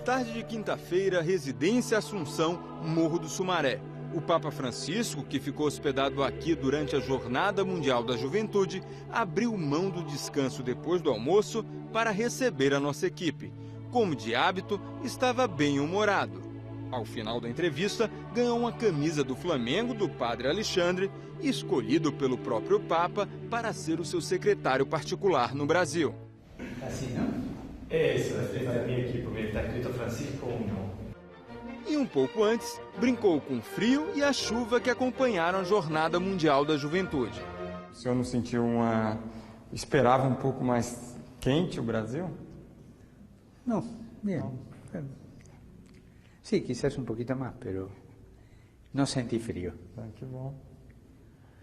tarde de quinta-feira, residência Assunção, Morro do Sumaré. O Papa Francisco, que ficou hospedado aqui durante a Jornada Mundial da Juventude, abriu mão do descanso depois do almoço para receber a nossa equipe. Como de hábito, estava bem-humorado. Ao final da entrevista, ganhou uma camisa do Flamengo do Padre Alexandre, escolhido pelo próprio Papa para ser o seu secretário particular no Brasil. Assim, não? Essa é a minha equipe, está escrito Francisco 1. E um pouco antes, brincou com o frio e a chuva que acompanharam a Jornada Mundial da Juventude. O senhor não sentiu esperava um pouco mais quente o Brasil? No, bien. Sí, quizás un poquito más, pero no sentí frío. Ah, qué bueno.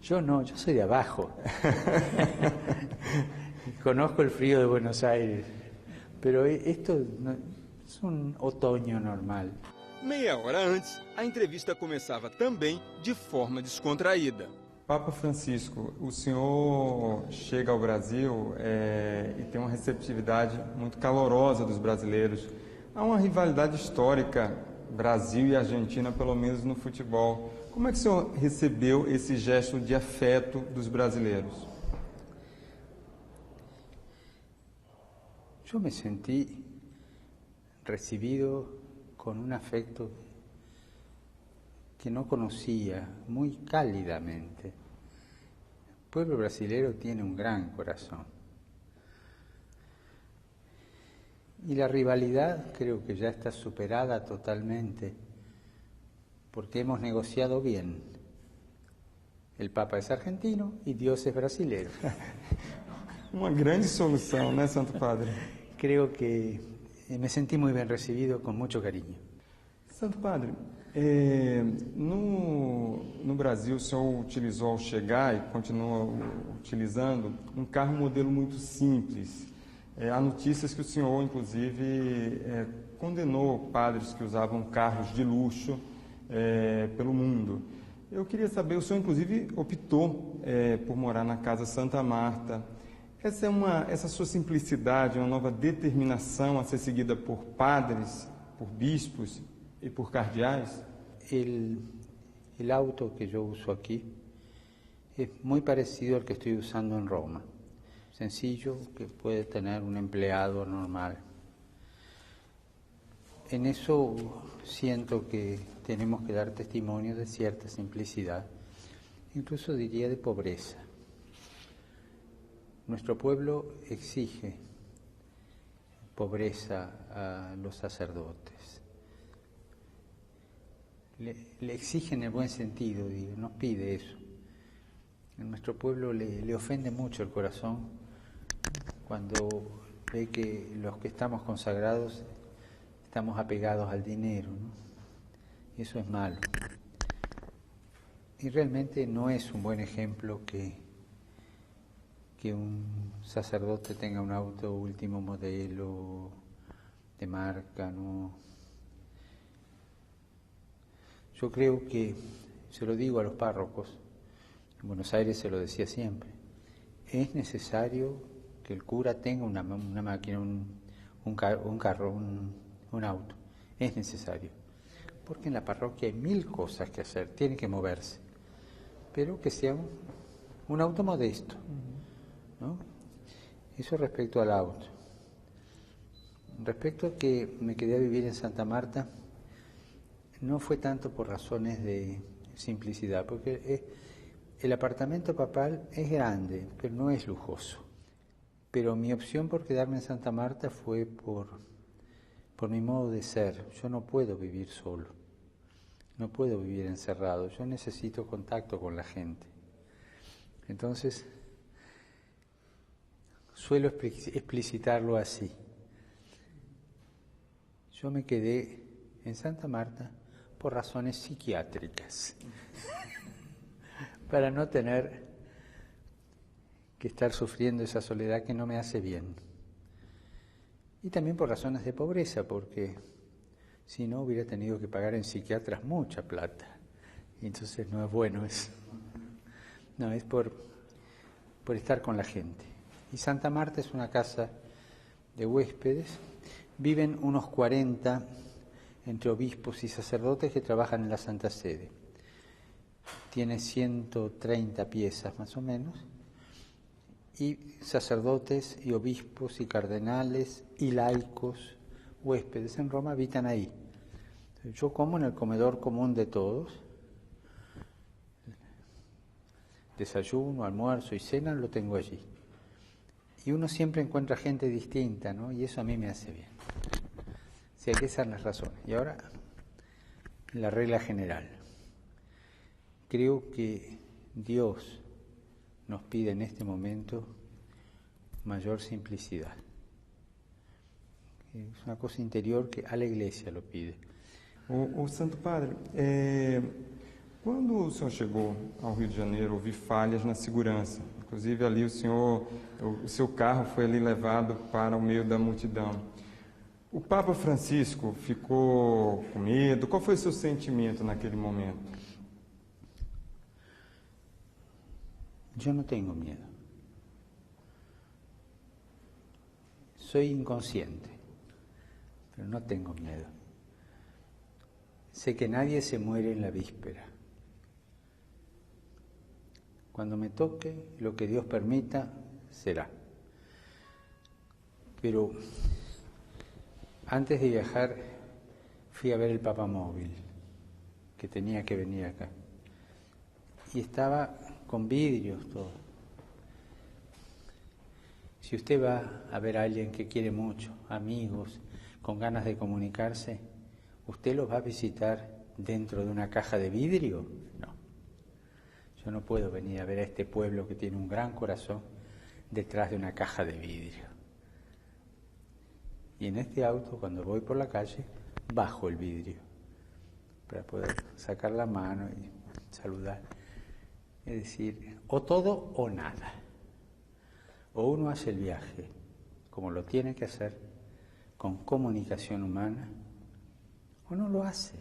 Yo no, yo soy de abajo. Conozco el frío de Buenos Aires, pero esto no, es un otoño normal. Meia hora antes, a entrevista começava também de forma descontraída. Papa Francisco, o senhor chega ao Brasil e tem uma receptividade muito calorosa dos brasileiros. Há uma rivalidade histórica, Brasil e Argentina, pelo menos no futebol. Como é que o senhor recebeu esse gesto de afeto dos brasileiros? Yo me sentí recibido con un afecto que no conocía, muy cálidamente. El pueblo brasileño tiene un gran corazón. Y la rivalidad creo que ya está superada totalmente, porque hemos negociado bien. El Papa es argentino y Dios es brasileiro. Uma grande solução, né, Santo Padre? Creo que me sentí muy bien recibido, con mucho cariño. Santo Padre, no Brasil o senhor utilizou ao chegar e continua utilizando um carro modelo muito simples. Há notícias que o senhor, inclusive, condenou padres que usavam carros de luxo pelo mundo. Eu queria saber, o senhor, inclusive, optou por morar na Casa Santa Marta. Essa sua simplicidade, uma nova determinação a ser seguida por padres, por bispos e por cardeais? El auto que yo uso aquí es muy parecido al que estoy usando en Roma. Sencillo, que puede tener un empleado normal. En eso siento que tenemos que dar testimonio de cierta simplicidad, incluso diría de pobreza. Nuestro pueblo exige pobreza a los sacerdotes. Le exige en el buen sentido, digo, nos pide eso. En nuestro pueblo le ofende mucho el corazón cuando ve que los que estamos consagrados estamos apegados al dinero, ¿no? Y eso es malo. Y realmente no es un buen ejemplo que un sacerdote tenga un auto último modelo de marca, ¿no? Yo creo que, se lo digo a los párrocos, en Buenos Aires se lo decía siempre, es necesario que el cura tenga una máquina, un carro, un auto, es necesario, porque en la parroquia hay 1000 cosas que hacer, tiene que moverse, pero que sea un auto modesto, ¿no? Eso respecto al auto. Respecto a que me quedé a vivir en Santa Marta, no fue tanto por razones de simplicidad, porque el apartamento papal es grande, pero no es lujoso. Pero mi opción por quedarme en Santa Marta fue por mi modo de ser. Yo no puedo vivir solo, no puedo vivir encerrado, yo necesito contacto con la gente. Entonces, suelo explicitarlo así. Yo me quedé en Santa Marta por razones psiquiátricas, para no tener que estar sufriendo esa soledad que no me hace bien. Y también por razones de pobreza, porque si no hubiera tenido que pagar en psiquiatras mucha plata, y entonces no es bueno eso. No, es por estar con la gente. Y Santa Marta es una casa de huéspedes, Viven unos 40 entre obispos y sacerdotes que trabajan en la Santa Sede. Tiene 130 piezas más o menos, y sacerdotes y obispos y cardenales y laicos, huéspedes en Roma, habitan ahí. Yo como en el comedor común de todos, desayuno, almuerzo y cena lo tengo allí. Y uno siempre encuentra gente distinta, ¿no? Y eso a mí me hace bien. O sea, que esas son las razones. Y ahora, la regla general. Creo que Dios nos pide en este momento mayor simplicidad. Es una cosa interior que a la Iglesia lo pide. O Santo Padre, quando o senhor chegou ao Rio de Janeiro, houve falhas na segurança. Inclusive ali o seu carro foi ali levado para o meio da multidão. O Papa Francisco ficou com medo? Qual foi o seu sentimento naquele momento? Yo no tengo miedo. Soy inconsciente, pero no tengo miedo. Sé que nadie se muere en la víspera. Cuando me toque, lo que Dios permita, será. Pero antes de viajar, fui a ver el Papamóvil, que tenía que venir acá. Y estaba con vidrios todo. Si usted va a ver a alguien que quiere mucho, amigos, con ganas de comunicarse, ¿usted los va a visitar dentro de una caja de vidrio? No. Yo no puedo venir a ver a este pueblo que tiene un gran corazón detrás de una caja de vidrio. Y en este auto, cuando voy por la calle, bajo el vidrio para poder sacar la mano y saludar. Es decir, o todo o nada. O uno hace el viaje como lo tiene que hacer, con comunicación humana, o no lo hace.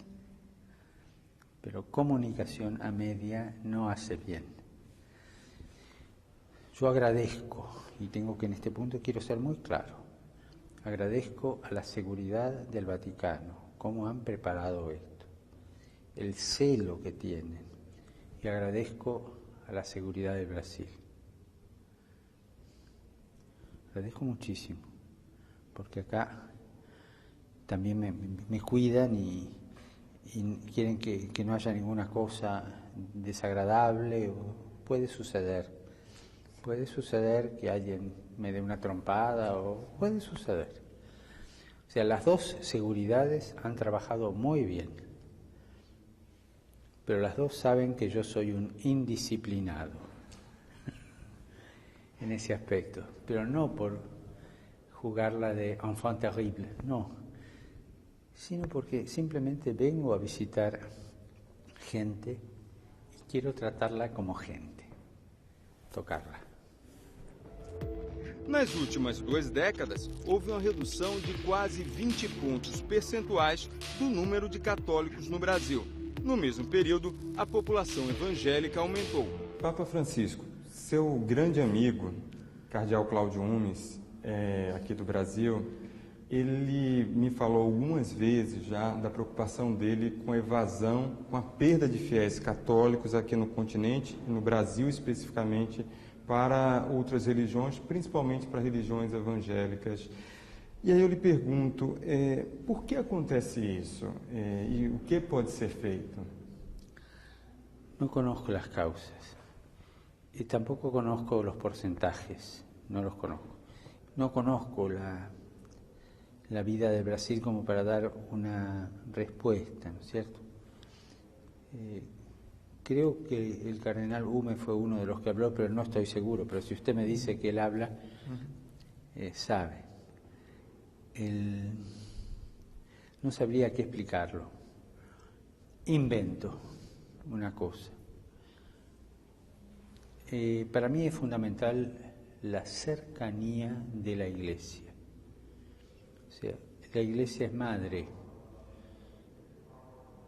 Pero comunicación a media no hace bien. Yo agradezco, y tengo que en este punto quiero ser muy claro, agradezco a la seguridad del Vaticano, cómo han preparado esto, el celo que tienen, y agradezco a la seguridad del Brasil. Agradezco muchísimo, porque acá también me cuidan y quieren que no haya ninguna cosa desagradable. Puede suceder que alguien me dé una trompada, o puede suceder. O sea, las dos seguridades han trabajado muy bien, pero las dos saben que yo soy un indisciplinado en ese aspecto, pero no por jugarla de enfant terrible, no, sino porque simplemente vengo a visitar gente y quiero tratarla como gente, tocarla. Nas últimas 2 décadas, houve uma redução de quase 20 pontos percentuais do número de católicos no Brasil. No mesmo período, a população evangélica aumentou. Papa Francisco, seu grande amigo, Cardeal Cláudio Umes, aqui do Brasil, ele me falou algumas vezes já da preocupação dele com a evasão, com a perda de fiéis católicos aqui no continente, no Brasil especificamente, para outras religiões, principalmente para religiões evangélicas. E aí eu lhe pergunto, por que acontece isso? E o que pode ser feito? No conozco las causas y tampoco conozco los porcentajes, no los conozco. No conozco la vida de Brasil como para dar una respuesta, ¿no es cierto? Creo que el cardenal Hume fue uno de los que habló, pero no estoy seguro. Pero si usted me dice que él habla, sabe. No sabría qué explicarlo. Invento una cosa. Para mí es fundamental la cercanía de la Iglesia. O sea, la Iglesia es madre.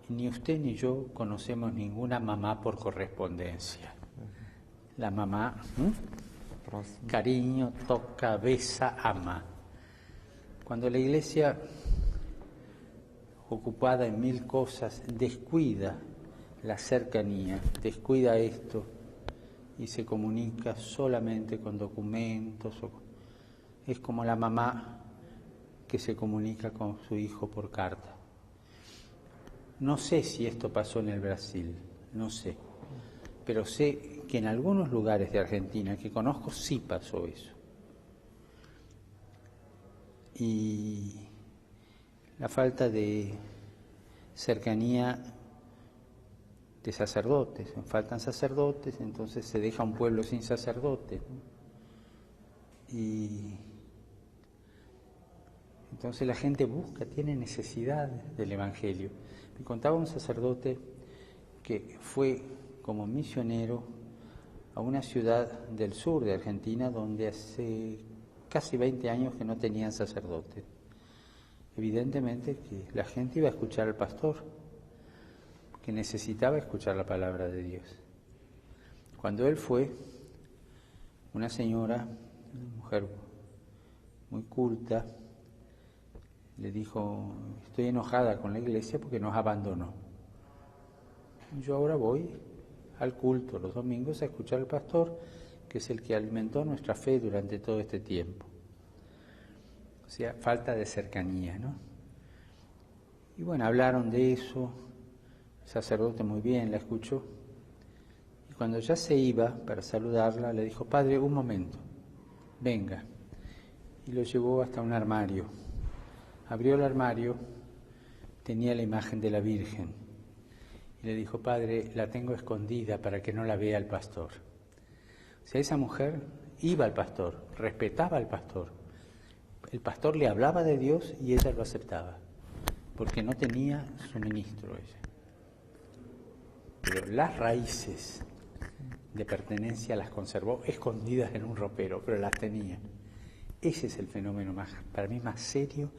Ni usted ni yo conocemos ninguna mamá por correspondencia. La mamá, cariño, toca, besa, ama. Cuando la Iglesia, ocupada en mil cosas, descuida la cercanía, descuida esto y se comunica solamente con documentos, es como la mamá que se comunica con su hijo por carta. No sé si esto pasó en el Brasil, no sé, pero sé que en algunos lugares de Argentina que conozco sí pasó eso. Y la falta de cercanía de sacerdotes, faltan sacerdotes, entonces se deja un pueblo sin sacerdotes, ¿no? Y entonces la gente busca, tiene necesidad del Evangelio. Me contaba un sacerdote que fue como misionero a una ciudad del sur de Argentina donde hace casi 20 años que no tenían sacerdote. Evidentemente que la gente iba a escuchar al pastor, que necesitaba escuchar la palabra de Dios. Cuando él fue, una señora, una mujer muy culta, le dijo: estoy enojada con la iglesia porque nos abandonó. Yo ahora voy al culto los domingos a escuchar al pastor, que es el que alimentó nuestra fe durante todo este tiempo. O sea, falta de cercanía, ¿no? Y bueno, hablaron de eso, el sacerdote muy bien la escuchó, y cuando ya se iba para saludarla, le dijo: padre, un momento, venga. Y lo llevó hasta un armario. Abrió el armario, tenía la imagen de la Virgen, y le dijo: padre, la tengo escondida para que no la vea el pastor. O sea, esa mujer iba al pastor, respetaba al pastor. El pastor le hablaba de Dios y ella lo aceptaba, porque no tenía suministro ella. Pero las raíces de pertenencia las conservó escondidas en un ropero, pero las tenía. Ese es el fenómeno más, para mí, más serio.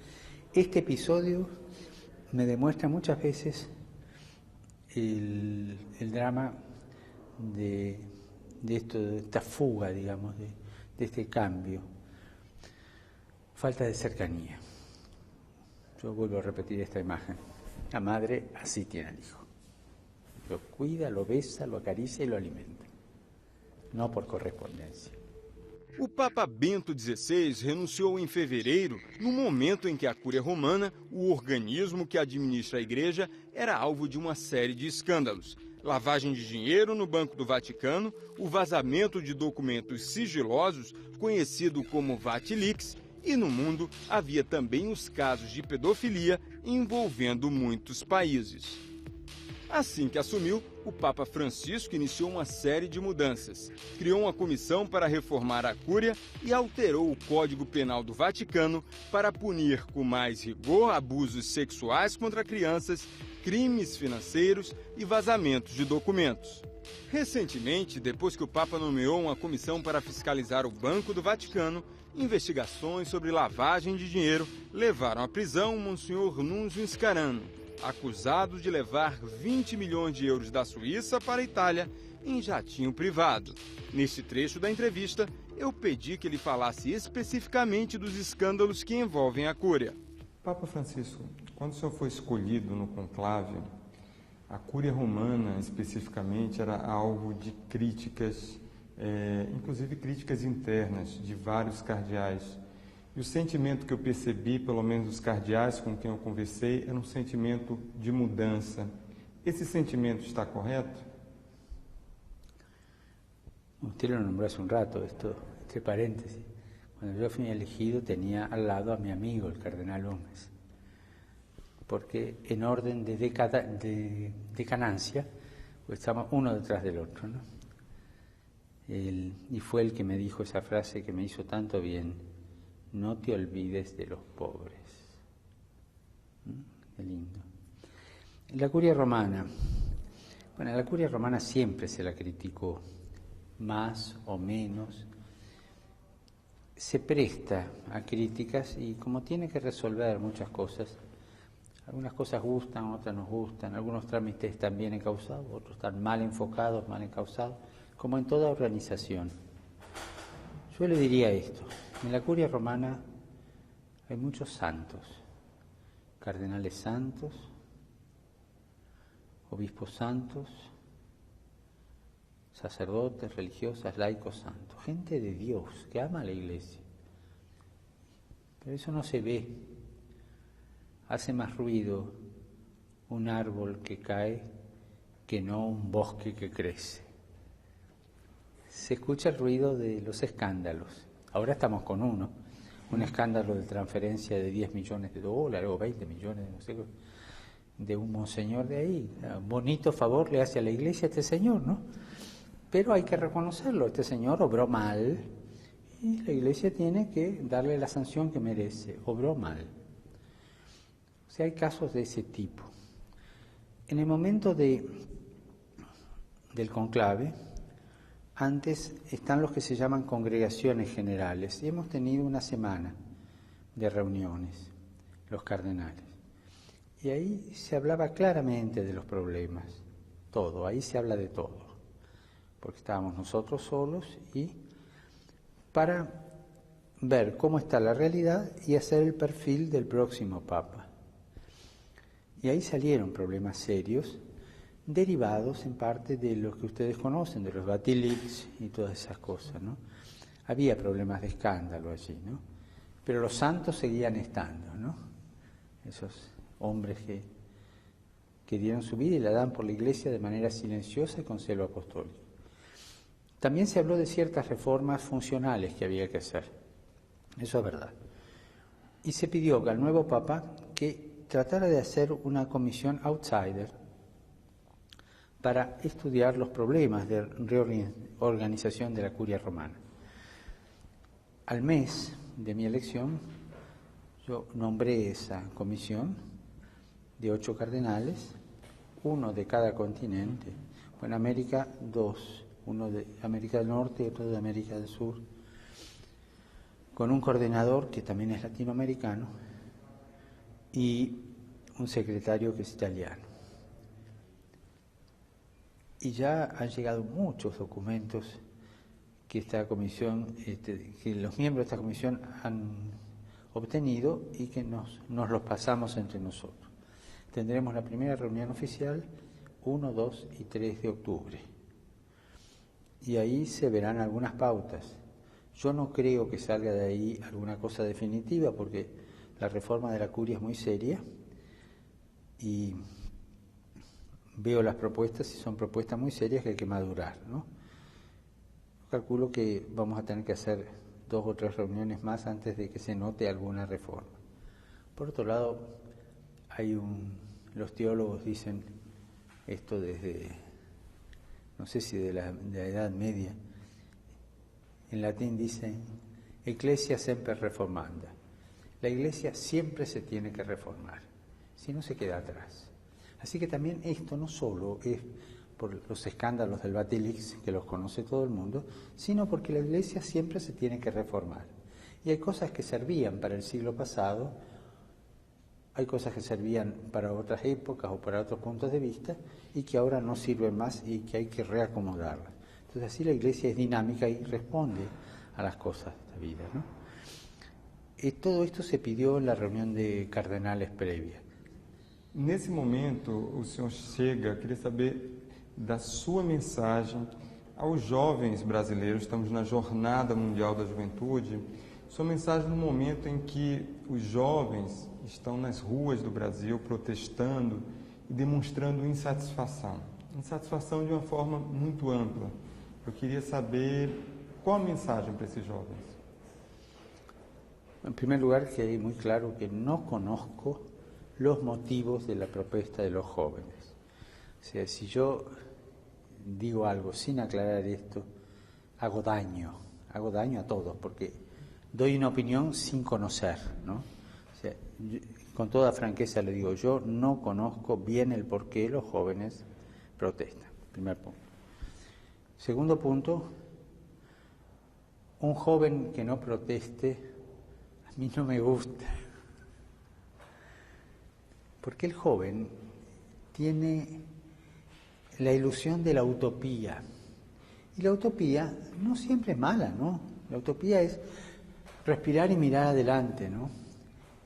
Este episodio me demuestra muchas veces el drama de esto, de esta fuga, digamos, de este cambio. Falta de cercanía. Yo vuelvo a repetir esta imagen. La madre así tiene al hijo. Lo cuida, lo besa, lo acaricia y lo alimenta. No por correspondencia. O Papa Bento XVI renunciou em fevereiro, no momento em que a Cúria Romana, o organismo que administra a Igreja, era alvo de uma série de escândalos. Lavagem de dinheiro no Banco do Vaticano, o vazamento de documentos sigilosos, conhecido como Vatilix, e no mundo havia também os casos de pedofilia envolvendo muitos países. Assim que assumiu, o Papa Francisco iniciou uma série de mudanças. Criou uma comissão para reformar a Cúria e alterou o Código Penal do Vaticano para punir com mais rigor abusos sexuais contra crianças, crimes financeiros e vazamentos de documentos. Recentemente, depois que o Papa nomeou uma comissão para fiscalizar o Banco do Vaticano, investigações sobre lavagem de dinheiro levaram à prisão Monsenhor Nunzio Scarano, acusado de levar 20 milhões de euros da Suíça para a Itália em jatinho privado. Neste trecho da entrevista, eu pedi que ele falasse especificamente dos escândalos que envolvem a Cúria. Papa Francisco, quando o senhor foi escolhido no conclave, a Cúria Romana, especificamente, era alvo de críticas, inclusive críticas internas de vários cardeais. E o sentimento que eu percebi, pelo menos dos cardeais com quem eu conversei, era um sentimento de mudança. Esse sentimento está correto? Usted lo nombró hace un rato, este paréntesis. Cuando yo fui elegido tenía al lado a mi amigo, el cardenal Gómez, porque en orden de decanancia, pues estamos uno detrás del otro, ¿no? Y fue el que me dijo esa frase que me hizo tanto bien: no te olvides de los pobres. Qué lindo. La Curia Romana. Bueno, la Curia Romana siempre se la criticó, más o menos. Se presta a críticas y como tiene que resolver muchas cosas, algunas cosas gustan, otras nos gustan, algunos trámites están bien encausados, otros están mal enfocados, mal encausados, como en toda organización. Yo le diría esto: en la Curia Romana Hay muchos santos, cardenales santos, obispos santos, sacerdotes, religiosas, laicos santos, gente de Dios que ama a la Iglesia. Pero eso no se ve. Hace más ruido un árbol que cae que no un bosque que crece. Se escucha el ruido de los escándalos. Ahora estamos con un escándalo de transferencia de $10 millones o 20 millones, no sé, de un monseñor de ahí. Un bonito favor le hace a la Iglesia a este señor, ¿no? Pero hay que reconocerlo, este señor obró mal y la Iglesia tiene que darle la sanción que merece, obró mal. O sea, hay casos de ese tipo. En el momento del conclave, antes están los que se llaman congregaciones generales y hemos tenido una semana de reuniones, los cardenales. Y ahí se hablaba claramente de los problemas, todo, ahí se habla de todo, porque estábamos nosotros solos y para ver cómo está la realidad y hacer el perfil del próximo Papa. Y ahí salieron problemas serios, derivados en parte de los que ustedes conocen, de los Batilix y todas esas cosas, ¿no? Había problemas de escándalo allí, ¿no? Pero los santos seguían estando, ¿no? Esos hombres que dieron su vida y la dan por la Iglesia de manera silenciosa y con celo apostólico. También se habló de ciertas reformas funcionales que había que hacer. Eso es verdad. Y se pidió al nuevo Papa que tratara de hacer una comisión outsider para estudiar los problemas de reorganización de la curia romana. Al mes de mi elección, yo nombré esa comisión de 8 cardenales, uno de cada continente. En América, 2, uno de América del Norte y otro de América del Sur, con un coordinador que también es latinoamericano y un secretario que es italiano. Y ya han llegado muchos documentos que esta comisión, que los miembros de esta comisión han obtenido y que nos los pasamos entre nosotros. Tendremos la primera reunión oficial 1, 2 y 3 de octubre. Y ahí se verán algunas pautas. Yo no creo que salga de ahí alguna cosa definitiva porque la reforma de la curia es muy seria y veo las propuestas y son propuestas muy serias que hay que madurar, ¿no? Calculo que vamos a tener que hacer 2 o 3 reuniones más antes de que se note alguna reforma. Por otro lado, los teólogos dicen esto desde, no sé si de la Edad Media, en latín dicen Ecclesia semper reformanda. La Iglesia siempre se tiene que reformar, si no se queda atrás. Así que también esto no solo es por los escándalos del Batilix, que los conoce todo el mundo, sino porque la Iglesia siempre se tiene que reformar. Y hay cosas que servían para el siglo pasado, hay cosas que servían para otras épocas o para otros puntos de vista y que ahora no sirven más y que hay que reacomodarlas. Entonces así la Iglesia es dinámica y responde a las cosas de la vida, ¿no? Y todo esto se pidió en la reunión de cardenales previa. Nesse momento, o senhor chega, queria saber da sua mensagem aos jovens brasileiros. Estamos na Jornada Mundial da Juventude. Sua mensagem no momento em que os jovens estão nas ruas do Brasil protestando e demonstrando insatisfação. Insatisfação de uma forma muito ampla. Eu queria saber qual a mensagem para esses jovens. En primer lugar, que hay muy claro que no conozco los motivos de la protesta de los jóvenes. O sea, si yo digo algo sin aclarar esto, hago daño a todos, porque doy una opinión sin conocer, ¿no? O sea, con toda franqueza le digo, yo no conozco bien el por qué los jóvenes protestan. Primer punto. Segundo punto, un joven que no proteste, a mí no me gusta. Porque el joven tiene la ilusión de la utopía. Y la utopía no siempre es mala, ¿no? La utopía es respirar y mirar adelante, ¿no?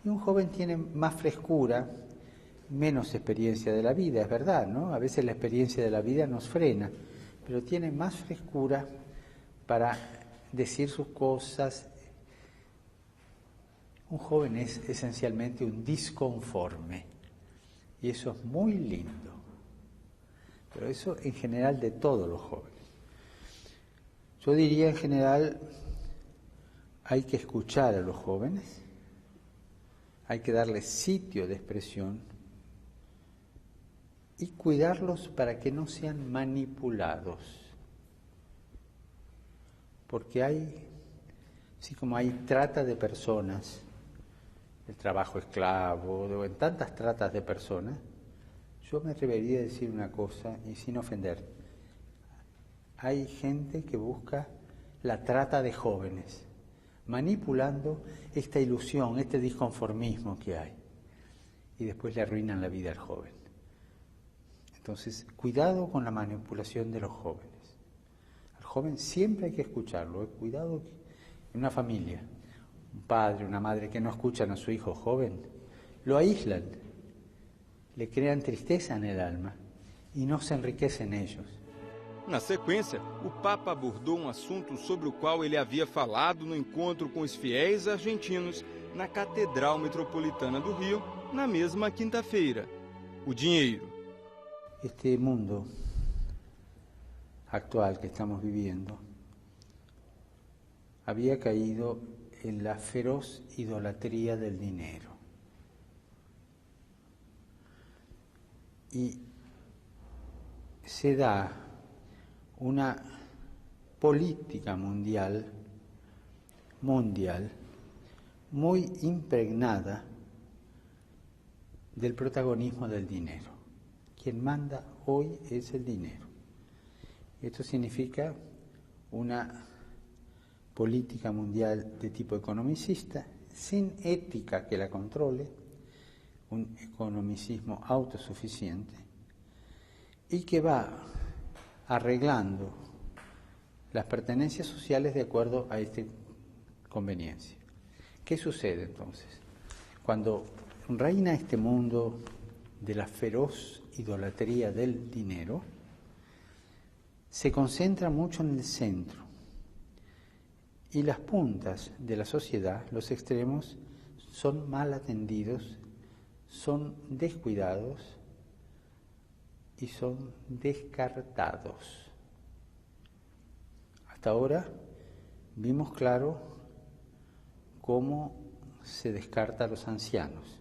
Y un joven tiene más frescura, menos experiencia de la vida, es verdad, ¿no? A veces la experiencia de la vida nos frena, pero tiene más frescura para decir sus cosas. Un joven es esencialmente un disconforme, y eso es muy lindo. Pero eso en general de todos los jóvenes. Yo diría en general, hay que escuchar a los jóvenes, hay que darles sitio de expresión y cuidarlos para que no sean manipulados. Porque hay, así como hay trata de personas, el trabajo esclavo, en tantas tratas de personas, yo me atrevería a decir una cosa, y sin ofender. Hay gente que busca la trata de jóvenes, manipulando esta ilusión, este disconformismo que hay, y después le arruinan la vida al joven. Entonces, cuidado con la manipulación de los jóvenes. Al joven siempre hay que escucharlo, cuidado en una familia. Un padre, una madre que no escuchan a su hijo joven, lo aíslan, le crean tristeza en el alma e não se enriquecem ellos. Na sequência, o Papa abordou um assunto sobre o qual ele havia falado no encontro com os fiéis argentinos na Catedral Metropolitana do Rio, na mesma quinta-feira: o dinheiro. Este mundo actual que estamos viviendo había caído en la feroz idolatría del dinero. Y se da una política mundial muy impregnada del protagonismo del dinero. Quien manda hoy es el dinero. Esto significa una política mundial de tipo economicista, sin ética que la controle, un economicismo autosuficiente, y que va arreglando las pertenencias sociales de acuerdo a esta conveniencia. ¿Qué sucede entonces? Cuando reina este mundo de la feroz idolatría del dinero, se concentra mucho en el centro, y las puntas de la sociedad, los extremos, son mal atendidos, son descuidados y son descartados. Hasta ahora vimos claro cómo se descarta a los ancianos.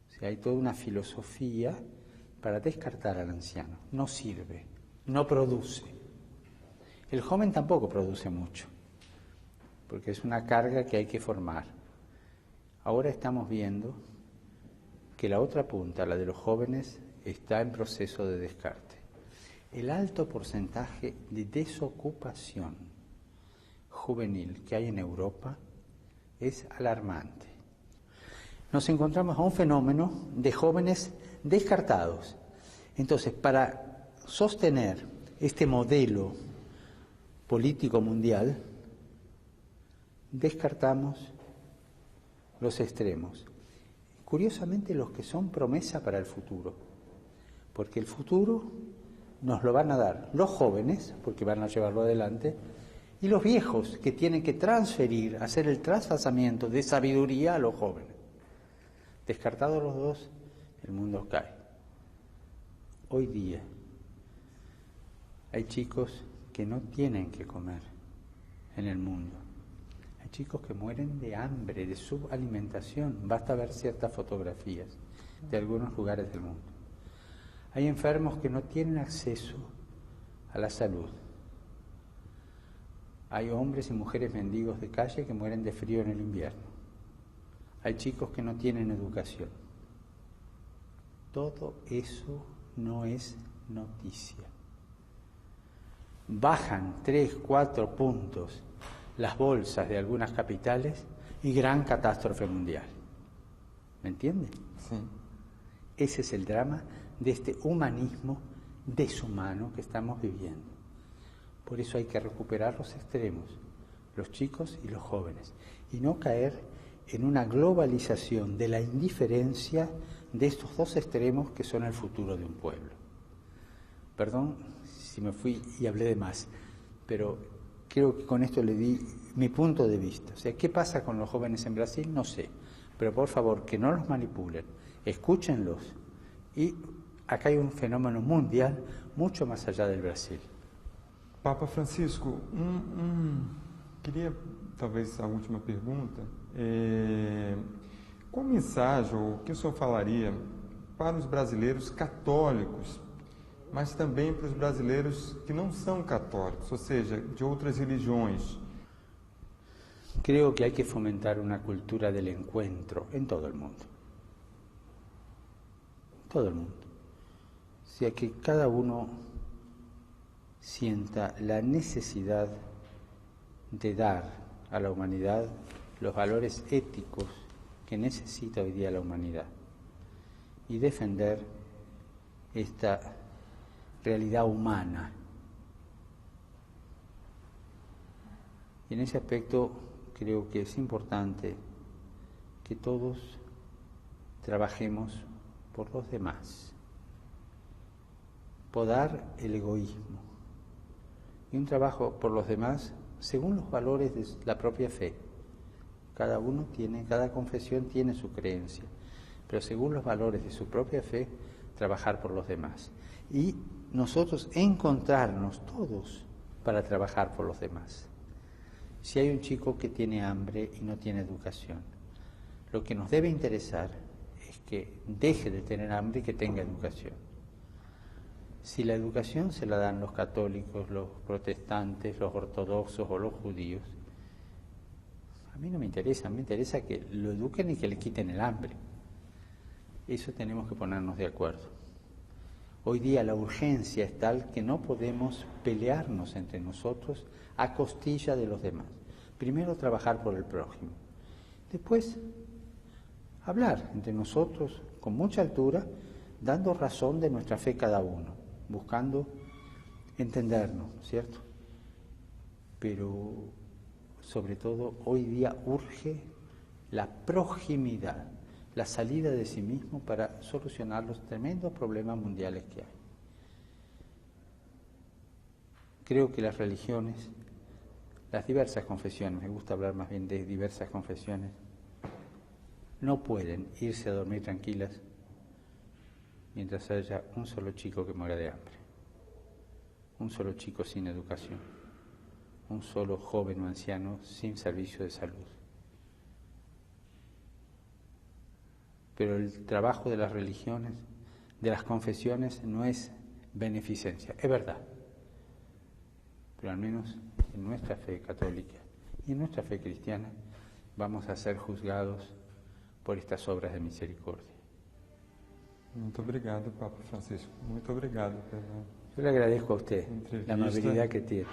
O sea, hay toda una filosofía para descartar al anciano. No sirve, no produce. El joven tampoco produce mucho, porque es una carga que hay que formar. Ahora estamos viendo que la otra punta, la de los jóvenes, está en proceso de descarte. El alto porcentaje de desocupación juvenil que hay en Europa es alarmante. Nos encontramos a un fenómeno de jóvenes descartados. Entonces, para sostener este modelo político mundial, descartamos los extremos. Curiosamente, los que son promesa para el futuro, porque el futuro nos lo van a dar los jóvenes, porque van a llevarlo adelante, y los viejos, que tienen que transferir, hacer el trasvasamiento de sabiduría a los jóvenes. Descartados los dos, el mundo cae. Hoy día hay chicos que no tienen que comer en el mundo. Hay chicos que mueren de hambre, de subalimentación. Basta ver ciertas fotografías de algunos lugares del mundo. Hay enfermos que no tienen acceso a la salud. Hay hombres y mujeres mendigos de calle que mueren de frío en el invierno. Hay chicos que no tienen educación. Todo eso no es noticia. Bajan 3, 4 puntos las bolsas de algunas capitales y gran catástrofe mundial. ¿Me entiende? Sí. Ese es el drama de este humanismo deshumano que estamos viviendo. Por eso hay que recuperar los extremos, los chicos y los jóvenes, y no caer en una globalización de la indiferencia de estos dos extremos que son el futuro de un pueblo. Perdón si me fui y hablé de más, pero creo que con esto le di mi punto de vista. O sea, ¿qué pasa con los jóvenes en Brasil? No sé, pero por favor, que no los manipulen, escúchenlos. Y acá hay un fenómeno mundial mucho más allá del Brasil. Papa Francisco, queria talvez a última pergunta. Qual mensagem ou o que o senhor falaria para os brasileiros católicos, mas também para os brasileiros que não são católicos, ou seja, de outras religiões? Creo que hay que fomentar una cultura del encuentro en todo el mundo. Todo el mundo. O sea, que cada uno sienta la necesidad de dar a la humanidad los valores éticos que necesita hoy día la humanidad y defender esta realidad humana. Y en ese aspecto creo que es importante que todos trabajemos por los demás, podar el egoísmo y un trabajo por los demás según los valores de la propia fe. Cada confesión tiene su creencia, pero según los valores de su propia fe, trabajar por los demás. Y nosotros encontrarnos todos para trabajar por los demás. Si hay un chico que tiene hambre y no tiene educación, lo que nos debe interesar es que deje de tener hambre y que tenga educación. Si la educación se la dan los católicos, los protestantes, los ortodoxos o los judíos, a mí no me interesa, me interesa que lo eduquen y que le quiten el hambre. Eso tenemos que ponernos de acuerdo. Hoy día la urgencia es tal que no podemos pelearnos entre nosotros a costilla de los demás. Primero trabajar por el prójimo. Después hablar entre nosotros con mucha altura, dando razón de nuestra fe cada uno, buscando entendernos, ¿cierto? Pero sobre todo hoy día urge la proximidad, la salida de sí mismo para solucionar los tremendos problemas mundiales que hay. Creo que las religiones, las diversas confesiones, me gusta hablar más bien de diversas confesiones, no pueden irse a dormir tranquilas mientras haya un solo chico que muera de hambre, un solo chico sin educación, un solo joven o anciano sin servicio de salud. Pero el trabajo de las religiones, de las confesiones, no es beneficencia, es verdad. Pero al menos en nuestra fe católica y en nuestra fe cristiana vamos a ser juzgados por estas obras de misericordia. Muito obrigado, Papa Francisco. Muito obrigado pela Yo le agradezco a usted entrevista. la amabilidad que tiene.